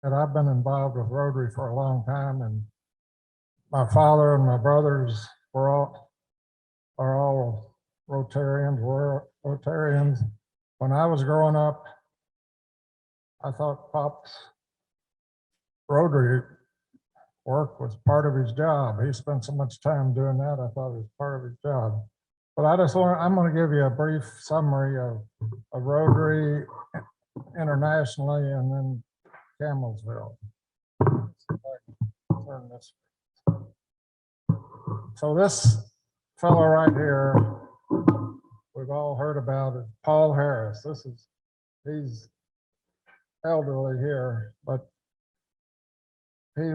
and I've been involved with Rotary for a long time, and my father and my brothers are all Rotarians, were Rotarians. When I was growing up, I thought Pop's Rotary work was part of his job. He spent so much time doing that, I thought it was part of his job. But I'm going to give you a brief summary of Rotary internationally and then Campbellsville. Turn this. So this fellow right here, we've all heard about it, Paul Harris. He's elderly here, but he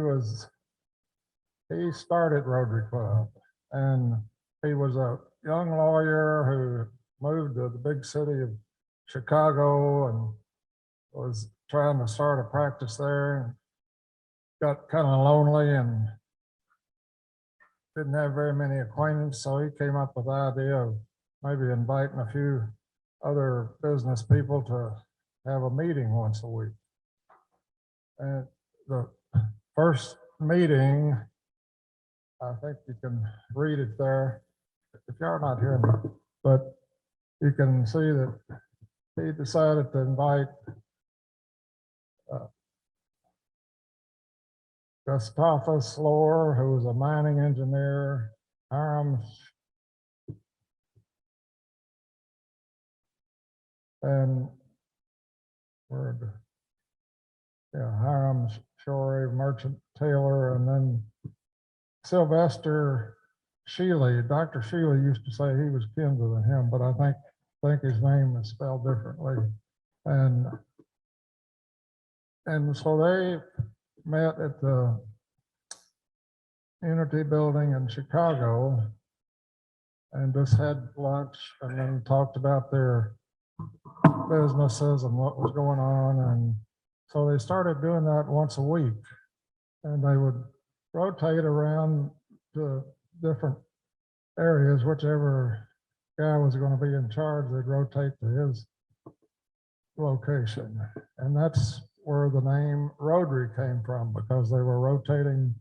started Rotary Club, and he was a young lawyer who moved to the big city of Chicago and was trying to start a practice there, and got kind of lonely and didn't have very many acquaintances, so he came up with the idea of maybe inviting a few other business people to have a meeting once a week. And the first meeting, I think you can read it there if you're not hearing me, but you can see that he decided to invite Gustavus Lohr, who was a mining engineer, Hiram, and Hiram Shorey, Merchant Taylor, and then Sylvester Shealy. Dr. Shealy used to say he was kin to him, but I think his name is spelled differently. And so they met at the Unity Building in Chicago and just had lunch and then talked about their businesses and what was going on. And so they started doing that once a week, and they would rotate around to different areas. Whichever guy was going to be in charge, they'd rotate to his location. And that's where the name Rotary came from, because they were rotating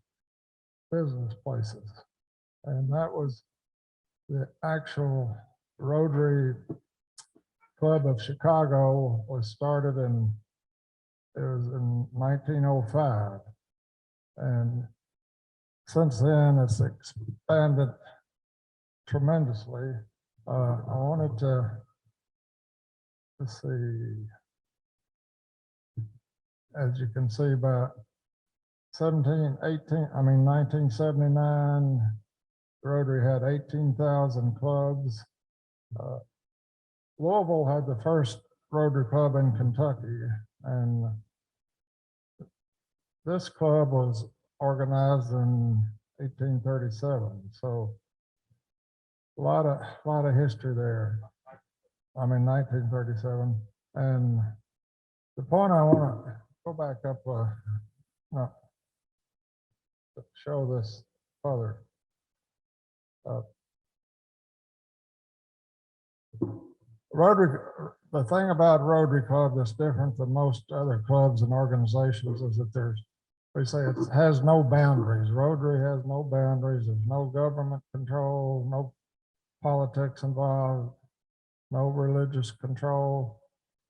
business places. And that was the actual Rotary Club of Chicago was started in 1905. And since then, it's expanded tremendously. I wanted to, let's see, as you can see, by 1979, Rotary had 18,000 clubs. Louisville had the first Rotary Club in Kentucky, and this club was organized in 1837. So a lot of history there. 1937. And the point I want to go back up, show this further. Rotary, the thing about Rotary Club that's different than most other clubs and organizations is that we say it has no boundaries. Rotary has no boundaries. There's no government control, no politics involved, no religious control.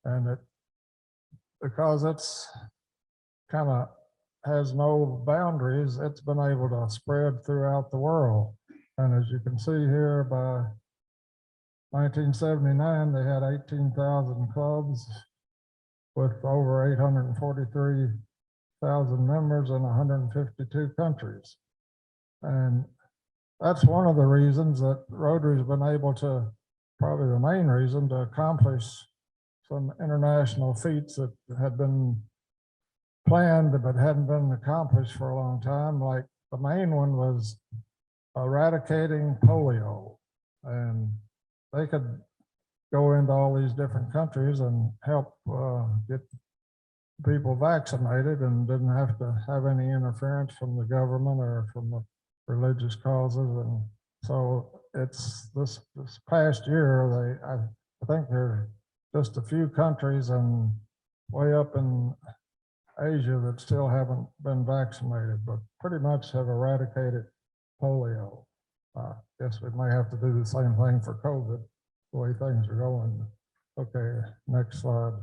And because it's kind of has no boundaries, it's been able to spread throughout the world. And as you can see here, by 1979, they had 18,000 clubs with over 843,000 members in 152 countries. And that's one of the reasons that Rotary's been able to, probably the main reason, to accomplish some international feats that had been planned but hadn't been accomplished for a long time. Like the main one was eradicating polio, and they could go into all these different countries and help get people vaccinated and didn't have to have any interference from the government or from the religious causes. And so it's this past year, I think there are just a few countries, and way up in Asia that still haven't been vaccinated, but pretty much have eradicated polio. Guess we may have to do the same thing for COVID, the way things are going. Okay, next slide.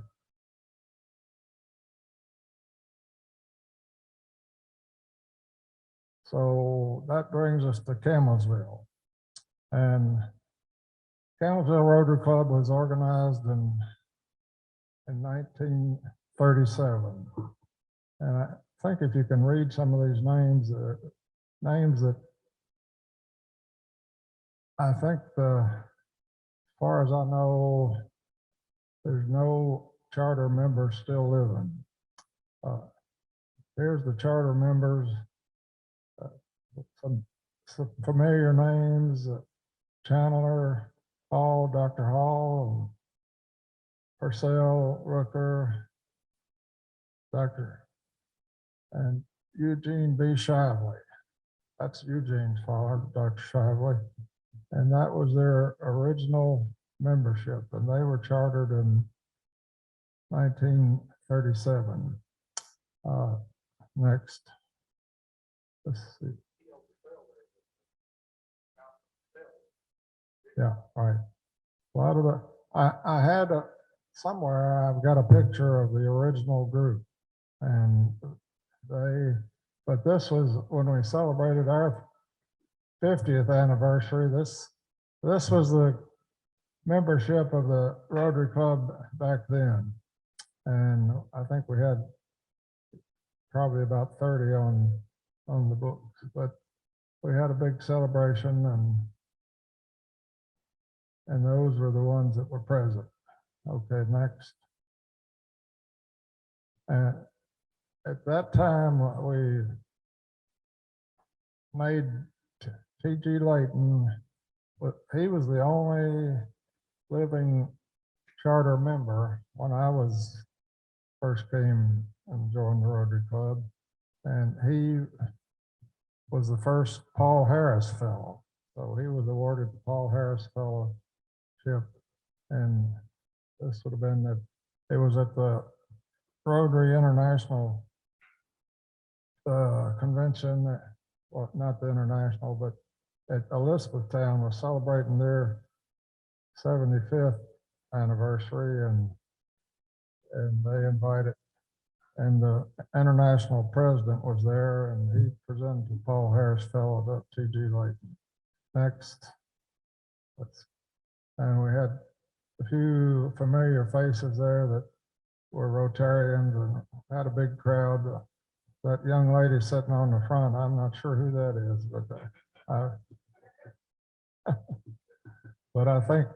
So that brings us to Campbellsville. And Campbellsville Rotary Club was organized in 1937. And I think if you can read some of these names, names that I think, as far as I know, there's no charter members still living. Here's the charter members, some familiar names, Chandler, Hall, Dr. Hall, Purcell, Rooker, and Eugene B. Shively. That's Eugene's father, Dr. Shively. And that was their original membership, and they were chartered in 1937. Next, let's see. Yeah, right. A lot of the, I had somewhere, I've got a picture of the original group, and but this was when we celebrated our 50th anniversary. This was the membership of the Rotary Club back then. And I think we had probably about 30 on the books, but we had a big celebration, and those were the ones that were present. Okay, next. And at that time, we made T.G. Layton, but he was the only living charter member when I first came and joined the Rotary Club. And he was the first Paul Harris Fellow. So he was awarded the Paul Harris Fellowship. And this would have been it was at the Rotary International convention, well, not the international, but at Elizabethtown was celebrating their 75th anniversary, and they invited, and the international president was there, and he presented the Paul Harris Fellow to T.G. Layton. Next. And we had a few familiar faces there that were Rotarians, and had a big crowd. That young lady sitting on the front, I'm not sure who that is, but I think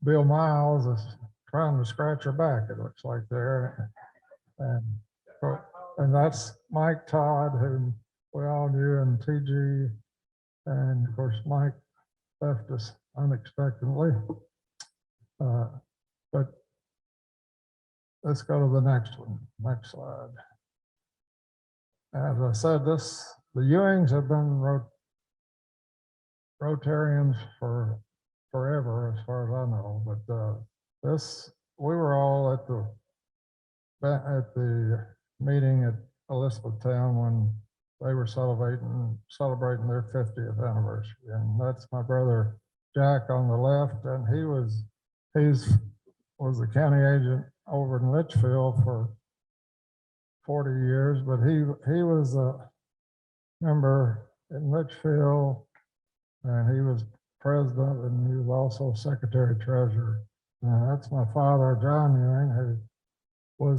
Bill Miles is trying to scratch her back, it looks like there. And that's Mike Todd, who we all knew, and TG. And of course, Mike left us unexpectedly. But let's go to the next one. Next slide. As I said, the Ewings have been Rotarians for forever, as far as I know. But we were all at the meeting at Elizabethtown when they were celebrating their 50th anniversary. And that's my brother Jack on the left, and he was the county agent over in Litchfield for 40 years, but he was a member in Litchfield, and he was president, and he was also secretary treasurer. That's my father, John Ewing, who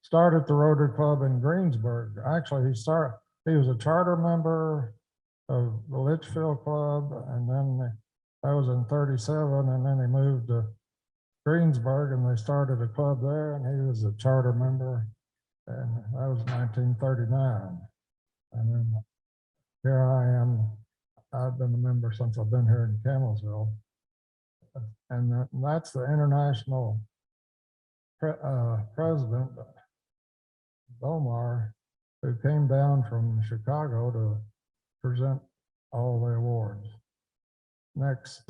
started the Rotary Club in Greensburg. Actually, he was a charter member of the Litchfield Club, and then that was in 37, and then he moved to Greensburg, and they started a club there, and he was a charter member, and that was 1939. And then here I am. I've been a member since I've been here in Campbellsville, and that's the international president, Bomar, who came down from Chicago to present all the awards. Next.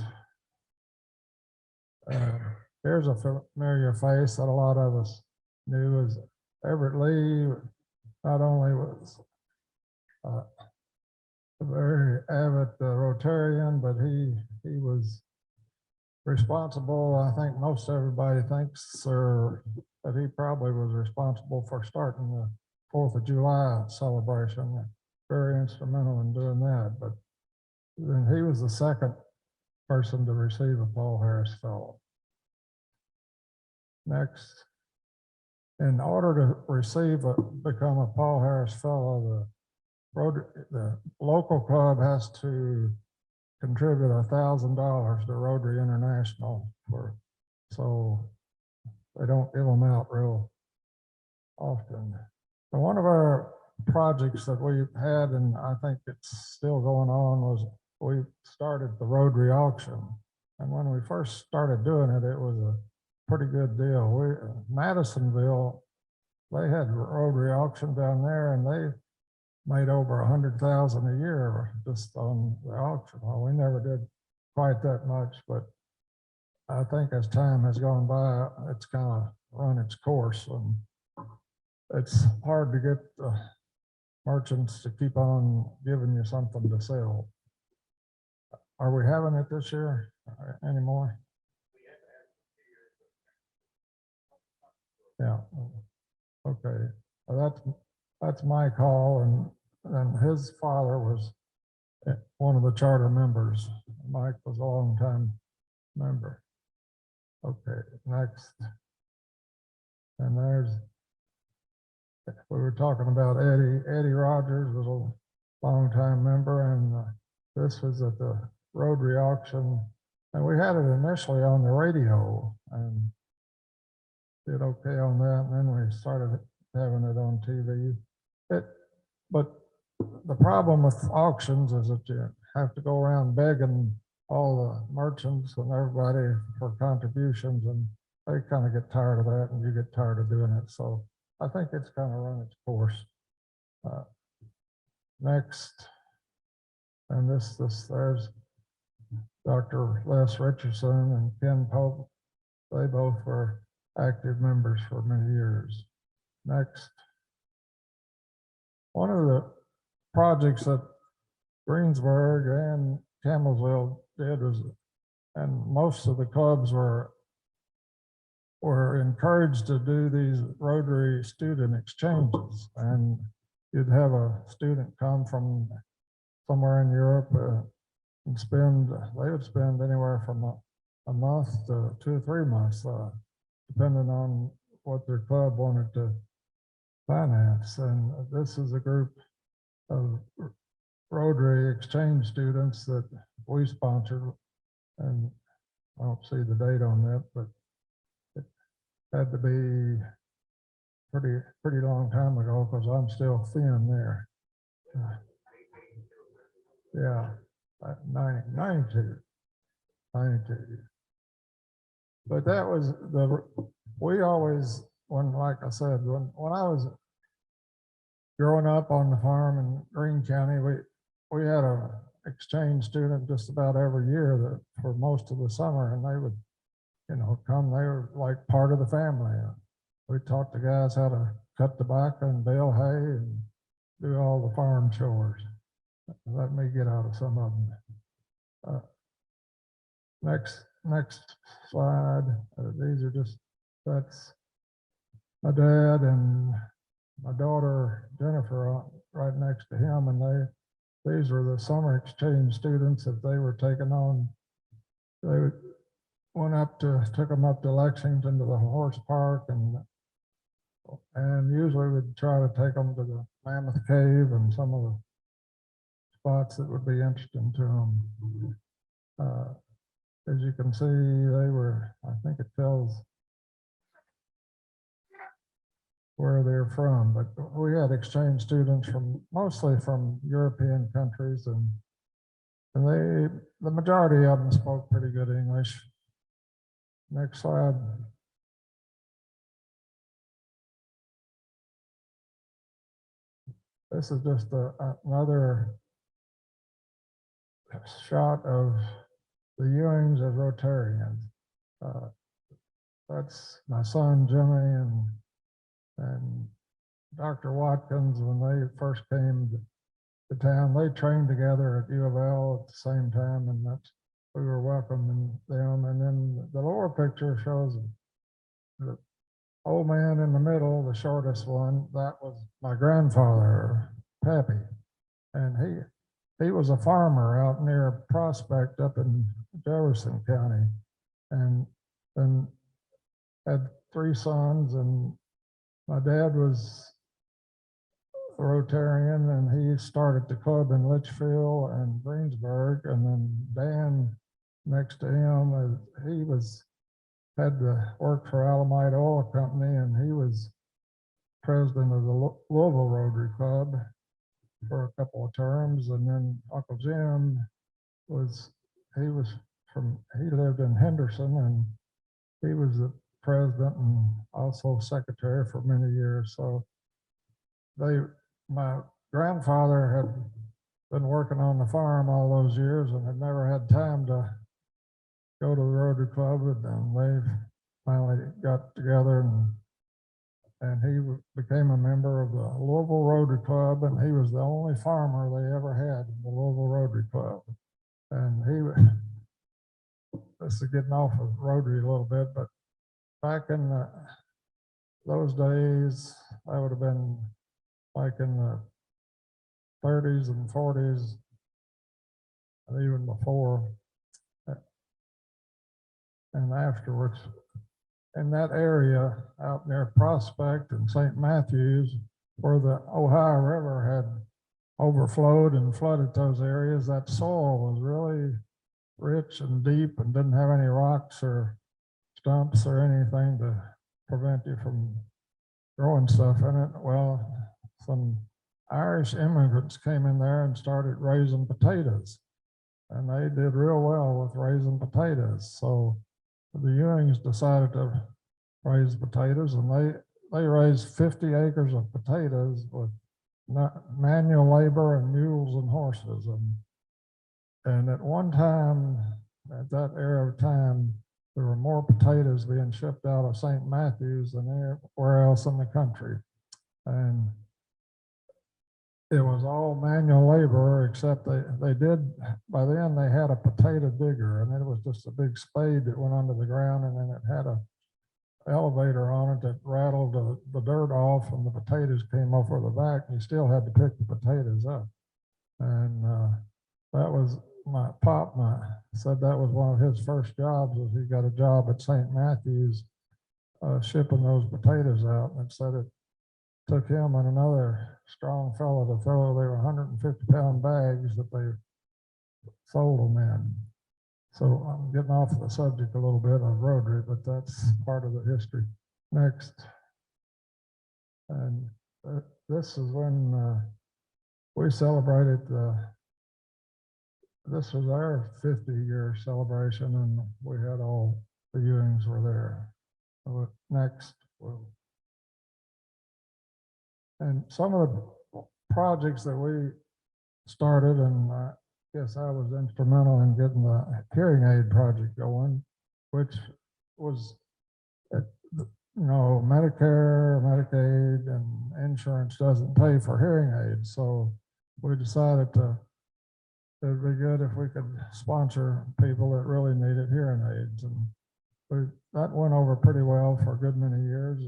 Here's a familiar face that a lot of us knew, is Everett Lee not only was a very avid Rotarian, but he was responsible. I think most everybody thinks that he probably was responsible for starting the 4th of July celebration. Very instrumental in doing that. But then he was the second person to receive a Paul Harris Fellow. Next, in order to become a Paul Harris Fellow, the local club has to contribute $1,000 to Rotary International so they don't give them out real often. So one of our projects that we had, and I think it's still going on, was we started the Rotary auction. And when we first started doing it, it was a pretty good deal. Madisonville, they had Rotary auction down there, and they made over 100,000 a year just on the auction. Well, we never did quite that much, but I think as time has gone by, it's kind of run its course, and it's hard to get the merchants to keep on giving you something to sell. Are we having it this year anymore? Yeah. Okay. Well, that's my call, and his father was one of the charter members. Mike was a long-time member. Okay, next. And we were talking about Eddie Rogers was a long-time member, and this was at the Rotary auction, and we had it initially on the radio and did okay on that, and then we started having it on TV. But the problem with auctions is that you have to go around begging all the merchants and everybody for contributions, and they kind of get tired of that, and you get tired of doing it. So I think it's kind of run its course. Next, and there's Dr. Les Richardson and Ken Pope. They both were active members for many years. Next, one of the projects that Greensburg and Campbellsville did was, and most of the clubs were encouraged to do these Rotary student exchanges, and you'd have a student come from somewhere in Europe and they would spend anywhere from a month to 2 or 3 months, depending on what their club wanted to finance. And this is a group of Rotary exchange students that we sponsored, and I don't see the date on that, but it had to be pretty long time ago, because I'm still thin there. Yeah, 92. But that was we always, like I said, when I was growing up on the farm in Greene County, we had a exchange student just about every year for most of the summer, and they would, come. They were like part of the family. We taught the guys how to cut tobacco and bale hay and do all the farm chores. Let me get out of some of them. Next slide. These are that's my dad and my daughter Jennifer right next to him, and these were the summer exchange students that they were taking on. They took them up to Lexington to the horse park, and usually we'd try to take them to the Mammoth Cave and some of the spots that would be interesting to them. As you can see, I think it tells where they're from, but we had exchange students mostly from European countries, and the majority of them spoke pretty good English. Next slide. This is just another shot of the Ewings as Rotarians. That's my son Jimmy and And Dr. Watkins, when they first came to town, they trained together at U of L at the same time, and that's, we were welcoming them. And then the lower picture shows the old man in the middle, the shortest one. That was my grandfather, Pappy, and he was a farmer out near Prospect up in Jefferson County, and then had 3 sons. And my dad was a Rotarian, and he started the club in Litchfield and Greensburg. And then Dan, next to him, he had to work for Alamite Oil Company, and he was president of the Louisville Rotary Club for a couple of terms. And then Uncle Jim he lived in Henderson, and he was the president and also secretary for many years. So my grandfather had been working on the farm all those years and had never had time to go to the Rotary Club, and they finally got together, and he became a member of the Louisville Rotary Club, and he was the only farmer they ever had in the Louisville Rotary Club. And this is getting off of Rotary a little bit, but back in those days, I would have been like in the 30s and 40s, and even before and afterwards. In that area out near Prospect and St. Matthews, where the Ohio River had overflowed and flooded those areas, that soil was really rich and deep and didn't have any rocks or stumps or anything to prevent you from growing stuff in it. Well, some Irish immigrants came in there and started raising potatoes, and they did real well with raising potatoes. So the Ewings decided to raise potatoes, and they raised 50 acres of potatoes with manual labor and mules and horses. And at one time, at that era of time, there were more potatoes being shipped out of St. Matthews than anywhere else in the country. And it was all manual labor, except they did, by then they had a potato digger, and it was just a big spade that went under the ground, and then it had a elevator on it that rattled the dirt off, and the potatoes came over the back, and you still had to pick the potatoes up. And that was my pop said that was one of his first jobs, was he got a job at St. Matthews shipping those potatoes out, and said it took him and another strong fellow to throw. They were 150-pound bags that they sold them in. So I'm getting off the subject a little bit of Rotary, but that's part of the history. Next. And this is when we celebrated, this was our 50-year celebration, and we had all the Ewings were there. So next. And some of the projects that we started, and I guess I was instrumental in getting the hearing aid project going, which was, Medicare, Medicaid, and insurance doesn't pay for hearing aids. So we decided it'd be good if we could sponsor people that really needed hearing aids. And that went over pretty well for a good many years.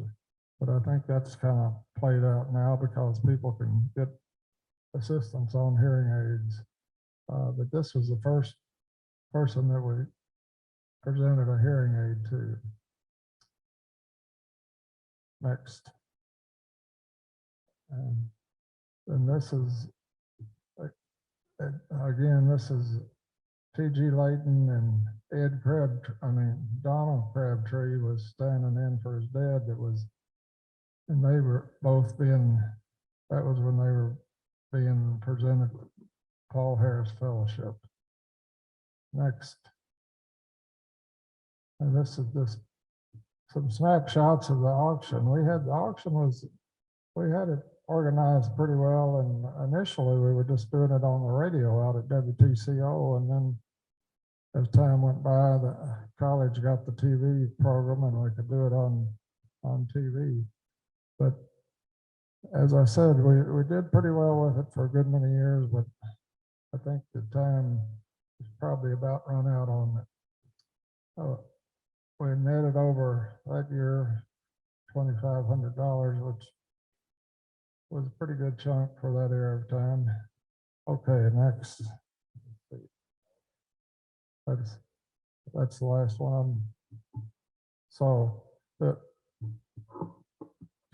But I think that's kind of played out now because people can get assistance on hearing aids. But this was the first person that we presented a hearing aid to. Next. And this is, again, this is T.G. Layton and Donald Crabtree was standing in for his dad and they were both that was when they were being presented with Paul Harris Fellowship. Next. And this is just some snapshots of the auction. We had it organized pretty well, and initially we were just doing it on the radio out at WTCO, and then as time went by, the college got the TV program, and we could do it on TV. But as I said, we did pretty well with it for a good many years, but I think the time is probably about run out on it. We netted over that year $2,500, which was a pretty good chunk for that era of time. Okay, next. That's the last one. So the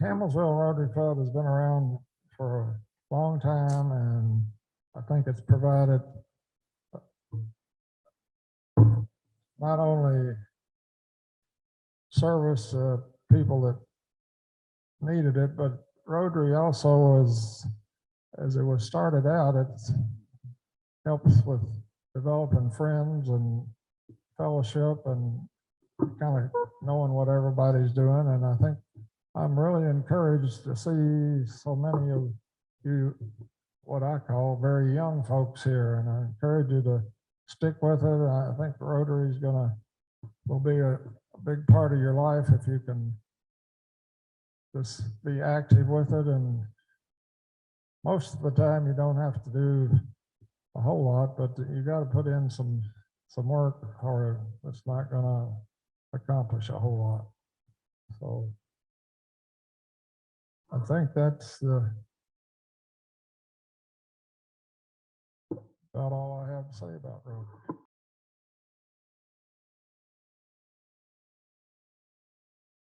Campbellsville Rotary Club has been around for a long time, and I think it's provided not only service to people that needed it, but Rotary also was, as it was started out, it helps with developing friends and fellowship and kind of knowing what everybody's doing. And I think I'm really encouraged to see so many of you, what I call very young folks here, and I encourage you to stick with it. I think Rotary is will be a big part of your life if you can just be active with it. And most of the time you don't have to do a whole lot, but you got to put in some work, or it's not going to accomplish a whole lot. So I think that's about all I have to say about Rotary.